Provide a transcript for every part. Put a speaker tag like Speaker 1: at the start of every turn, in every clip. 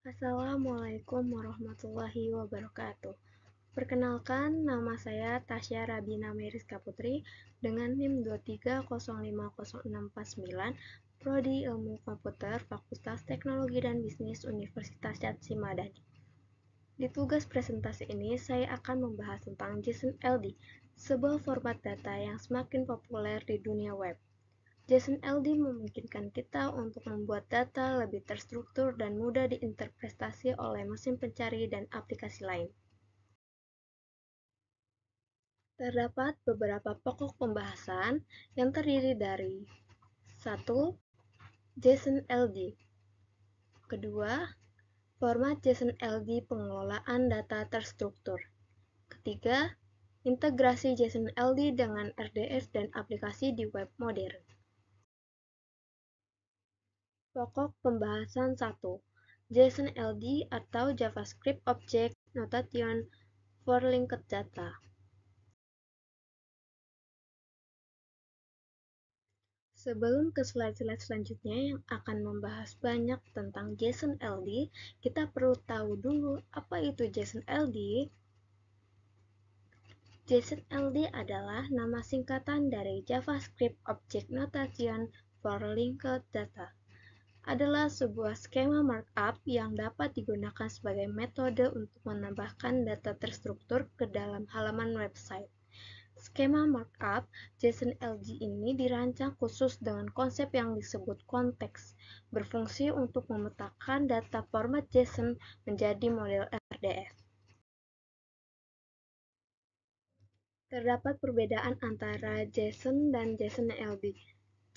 Speaker 1: Assalamualaikum warahmatullahi wabarakatuh. Perkenalkan, nama saya Tasya Rabina Meriska Putri dengan NIM 2305069, Prodi Ilmu Komputer, Fakultas Teknologi dan Bisnis Universitas Syadsi Madani. Di tugas presentasi ini, saya akan membahas tentang JSON-LD, sebuah format data yang semakin populer di dunia web. JSON-LD memungkinkan kita untuk membuat data lebih terstruktur dan mudah diinterpretasi oleh mesin pencari dan aplikasi lain. Terdapat beberapa pokok pembahasan yang terdiri dari 1. JSON-LD. Kedua, format JSON-LD pengelolaan data terstruktur. Ketiga, integrasi JSON-LD dengan RDF dan aplikasi di web modern. Pokok pembahasan 1. JSON-LD atau JavaScript Object Notation for Linked Data. Sebelum ke slide-slide selanjutnya yang akan membahas banyak tentang JSON-LD, kita perlu tahu dulu apa itu JSON-LD. JSON-LD adalah nama singkatan dari JavaScript Object Notation for Linked Data. Adalah sebuah skema markup yang dapat digunakan sebagai metode untuk menambahkan data terstruktur ke dalam halaman website. Skema markup JSON-LD ini dirancang khusus dengan konsep yang disebut konteks, berfungsi untuk memetakan data format JSON menjadi model RDF. Terdapat perbedaan antara JSON dan JSON-LD.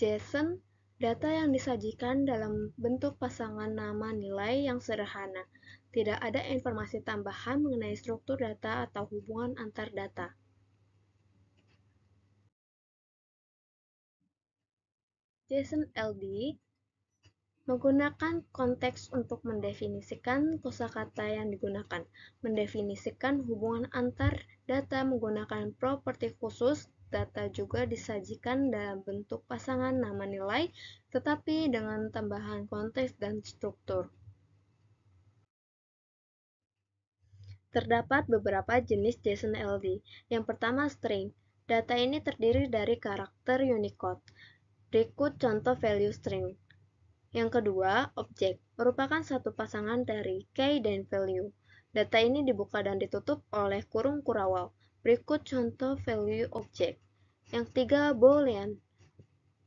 Speaker 1: JSON, data yang disajikan dalam bentuk pasangan nama nilai yang sederhana. Tidak ada informasi tambahan mengenai struktur data atau hubungan antar data. JSON-LD menggunakan konteks untuk mendefinisikan kosakata yang digunakan, mendefinisikan hubungan antar data menggunakan properti khusus. Data juga disajikan dalam bentuk pasangan nama nilai, tetapi dengan tambahan konteks dan struktur. Terdapat beberapa jenis JSON-LD. Yang pertama, string. Data ini terdiri dari karakter Unicode. Berikut contoh value string. Yang kedua, objek, merupakan satu pasangan dari key dan value. Data ini dibuka dan ditutup oleh kurung kurawal. Berikut contoh value object. Yang ketiga, boolean.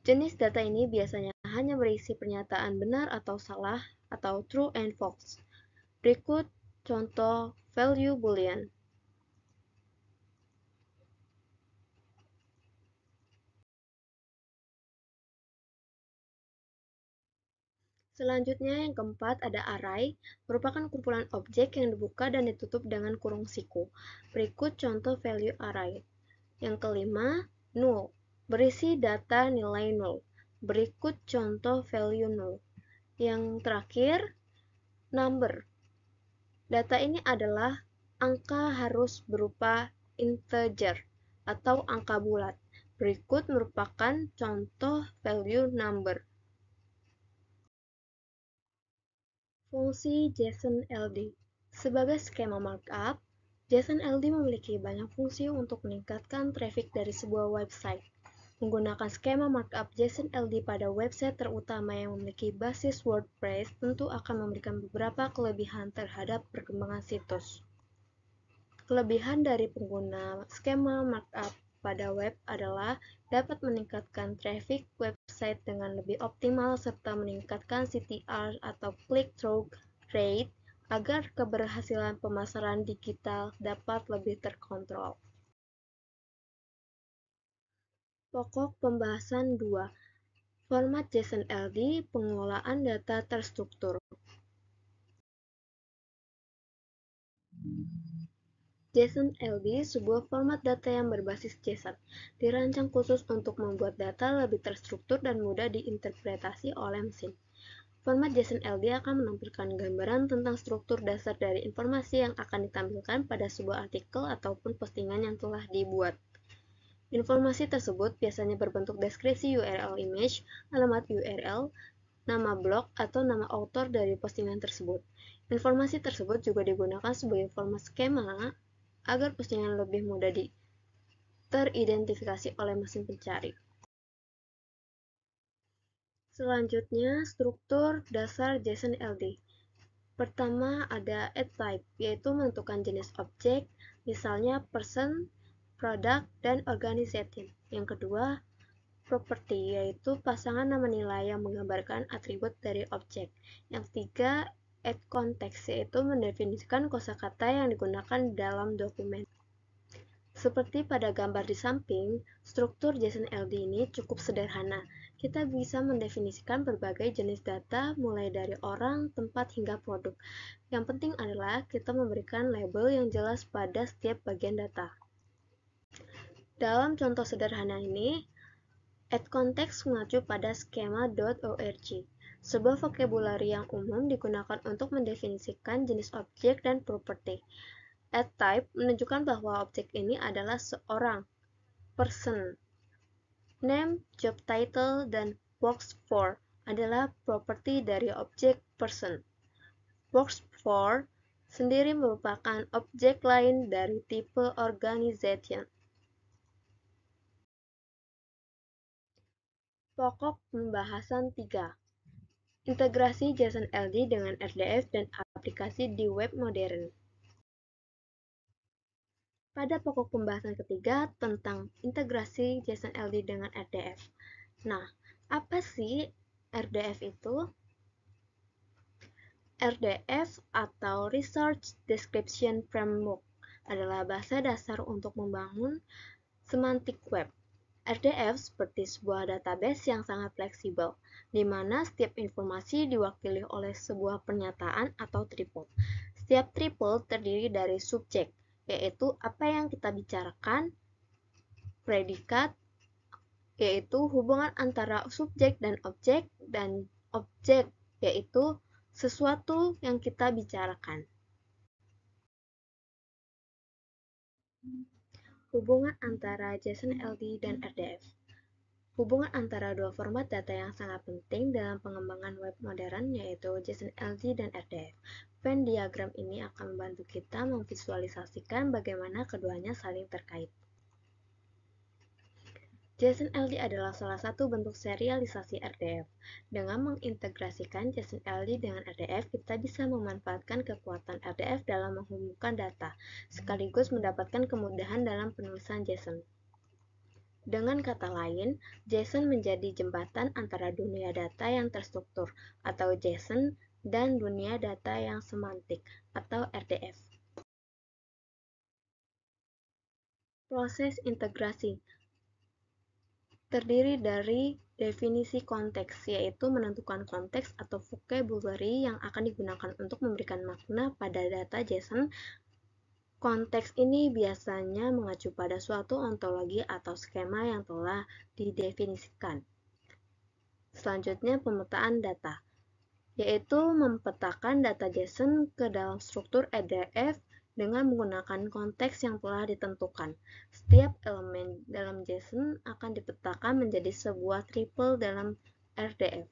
Speaker 1: Jenis data ini biasanya hanya berisi pernyataan benar atau salah, atau true and false. Berikut contoh value boolean. Selanjutnya yang keempat ada array, merupakan kumpulan objek yang dibuka dan ditutup dengan kurung siku. Berikut contoh value array. Yang kelima, null, berisi data nilai null. Berikut contoh value null. Yang terakhir, number. Data ini adalah angka harus berupa integer atau angka bulat. Berikut merupakan contoh value number. Fungsi JSON-LD. Sebagai skema markup, JSON-LD memiliki banyak fungsi untuk meningkatkan traffic dari sebuah website. Menggunakan skema markup JSON-LD pada website terutama yang memiliki basis WordPress tentu akan memberikan beberapa kelebihan terhadap perkembangan situs. Kelebihan dari pengguna skema markup pada web adalah dapat meningkatkan traffic website dengan lebih optimal serta meningkatkan CTR atau click-through rate agar keberhasilan pemasaran digital dapat lebih terkontrol. Pokok pembahasan 2. Format JSON-LD, pengelolaan data terstruktur. JSON-LD, sebuah format data yang berbasis JSON, dirancang khusus untuk membuat data lebih terstruktur dan mudah diinterpretasi oleh mesin. Format JSON-LD akan menampilkan gambaran tentang struktur dasar dari informasi yang akan ditampilkan pada sebuah artikel ataupun postingan yang telah dibuat. Informasi tersebut biasanya berbentuk deskripsi URL image, alamat URL, nama blog atau nama author dari postingan tersebut. Informasi tersebut juga digunakan sebagai format skema agar postingan lebih mudah teridentifikasi oleh mesin pencari. Selanjutnya, struktur dasar JSON-LD. Pertama ada add type, yaitu menentukan jenis objek, misalnya person, product, dan organization. Yang kedua, property, yaitu pasangan nama nilai yang menggambarkan atribut dari objek. Yang ketiga, add context, yaitu mendefinisikan kosakata yang digunakan dalam dokumen. Seperti pada gambar di samping, struktur JSON-LD ini cukup sederhana. Kita bisa mendefinisikan berbagai jenis data, mulai dari orang, tempat, hingga produk. Yang penting adalah kita memberikan label yang jelas pada setiap bagian data. Dalam contoh sederhana ini, add context mengacu pada schema.org, sebuah vocabulary yang umum digunakan untuk mendefinisikan jenis objek dan properti. Add type menunjukkan bahwa objek ini adalah seorang, person. Name, job title, dan works for adalah properti dari objek person. Works for sendiri merupakan objek lain dari tipe organization. Pokok pembahasan 3. Integrasi JSON-LD dengan RDF dan aplikasi di web modern. Pada pokok pembahasan ketiga tentang integrasi JSON-LD dengan RDF. Nah, apa sih RDF itu? RDF atau Research Description Framework adalah bahasa dasar untuk membangun semantik web. RDF seperti sebuah database yang sangat fleksibel, di mana setiap informasi diwakili oleh sebuah pernyataan atau triple. Setiap triple terdiri dari subjek, yaitu apa yang kita bicarakan, predikat, yaitu hubungan antara subjek, dan objek yaitu sesuatu yang kita bicarakan. Hubungan antara JSON-LD dan RDF. Hubungan antara dua format data yang sangat penting dalam pengembangan web modern, yaitu JSON-LD dan RDF. Venn diagram ini akan membantu kita memvisualisasikan bagaimana keduanya saling terkait. JSON-LD adalah salah satu bentuk serialisasi RDF. Dengan mengintegrasikan JSON-LD dengan RDF, kita bisa memanfaatkan kekuatan RDF dalam menghubungkan data, sekaligus mendapatkan kemudahan dalam penulisan JSON. Dengan kata lain, JSON menjadi jembatan antara dunia data yang terstruktur, atau JSON, dan dunia data yang semantik, atau RDF. Proses integrasi terdiri dari definisi konteks, yaitu menentukan konteks atau vocabulary yang akan digunakan untuk memberikan makna pada data JSON. Konteks ini biasanya mengacu pada suatu ontologi atau skema yang telah didefinisikan. Selanjutnya, pemetaan data, yaitu mempetakan data JSON ke dalam struktur RDF dengan menggunakan konteks yang telah ditentukan. Setiap elemen dalam JSON akan dipetakan menjadi sebuah triple dalam RDF.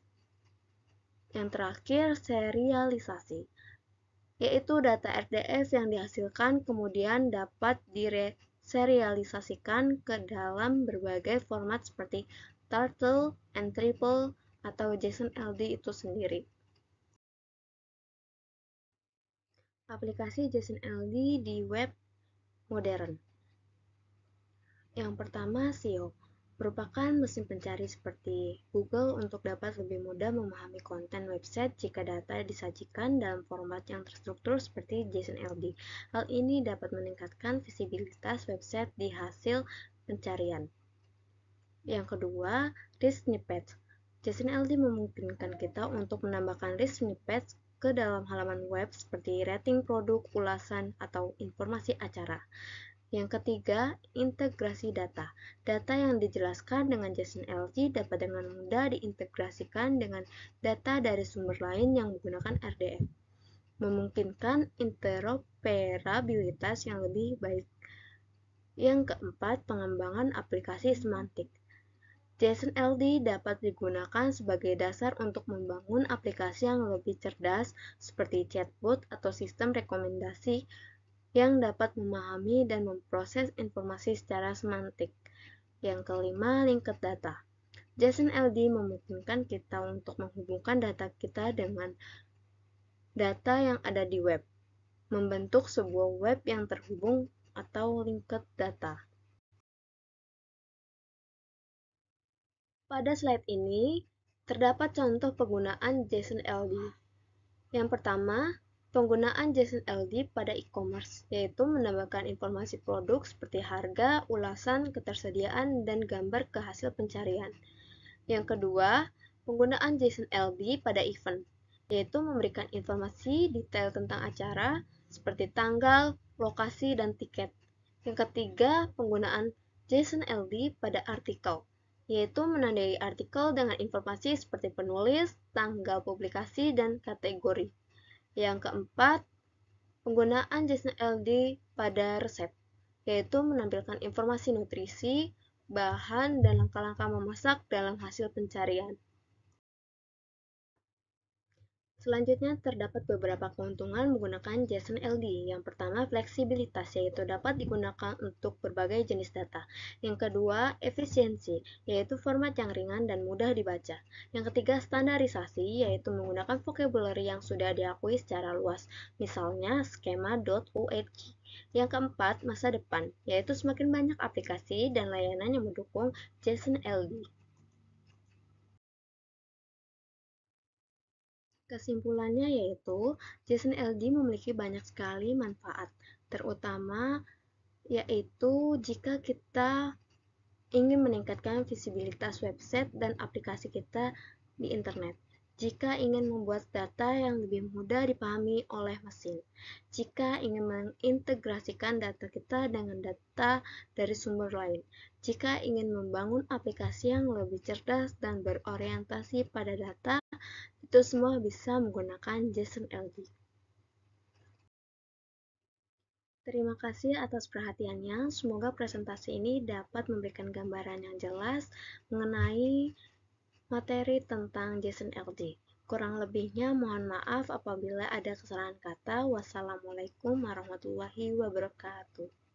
Speaker 1: Yang terakhir, serialisasi, yaitu data RDF yang dihasilkan kemudian dapat diserialisasikan ke dalam berbagai format seperti turtle and triple atau JSON-LD itu sendiri. Aplikasi JSON-LD di web modern. Yang pertama, SEO merupakan mesin pencari seperti Google untuk dapat lebih mudah memahami konten website jika data disajikan dalam format yang terstruktur seperti JSON-LD. Hal ini dapat meningkatkan visibilitas website di hasil pencarian. Yang kedua, rich snippets. JSON-LD memungkinkan kita untuk menambahkan rich snippets ke dalam halaman web seperti rating produk, ulasan, atau informasi acara. Yang ketiga, integrasi data. Data yang dijelaskan dengan JSON-LD dapat dengan mudah diintegrasikan dengan data dari sumber lain yang menggunakan RDF, memungkinkan interoperabilitas yang lebih baik. Yang keempat, pengembangan aplikasi semantik. JSON-LD dapat digunakan sebagai dasar untuk membangun aplikasi yang lebih cerdas seperti chatbot atau sistem rekomendasi yang dapat memahami dan memproses informasi secara semantik. Yang kelima, linked data. JSON-LD memungkinkan kita untuk menghubungkan data kita dengan data yang ada di web, membentuk sebuah web yang terhubung atau linked data. Pada slide ini, terdapat contoh penggunaan JSON-LD. Yang pertama, penggunaan JSON-LD pada e-commerce, yaitu menambahkan informasi produk seperti harga, ulasan, ketersediaan, dan gambar ke hasil pencarian. Yang kedua, penggunaan JSON-LD pada event, yaitu memberikan informasi detail tentang acara, seperti tanggal, lokasi, dan tiket. Yang ketiga, penggunaan JSON-LD pada artikel, yaitu menandai artikel dengan informasi seperti penulis, tanggal publikasi, dan kategori. Yang keempat, penggunaan JSON-LD pada resep, yaitu menampilkan informasi nutrisi, bahan, dan langkah-langkah memasak dalam hasil pencarian. Selanjutnya, terdapat beberapa keuntungan menggunakan JSON-LD. Yang pertama, fleksibilitas, yaitu dapat digunakan untuk berbagai jenis data. Yang kedua, efisiensi, yaitu format yang ringan dan mudah dibaca. Yang ketiga, standarisasi, yaitu menggunakan vocabulary yang sudah diakui secara luas, misalnya schema.org. Yang keempat, masa depan, yaitu semakin banyak aplikasi dan layanan yang mendukung JSON-LD. Kesimpulannya yaitu, JSON-LD memiliki banyak sekali manfaat, terutama yaitu jika kita ingin meningkatkan visibilitas website dan aplikasi kita di internet. Jika ingin membuat data yang lebih mudah dipahami oleh mesin. Jika ingin mengintegrasikan data kita dengan data dari sumber lain. Jika ingin membangun aplikasi yang lebih cerdas dan berorientasi pada data, itu semua bisa menggunakan JSON-LD. Terima kasih atas perhatiannya. Semoga presentasi ini dapat memberikan gambaran yang jelas mengenai materi tentang JSON-LD. Kurang lebihnya mohon maaf apabila ada kesalahan kata. Wassalamualaikum warahmatullahi wabarakatuh.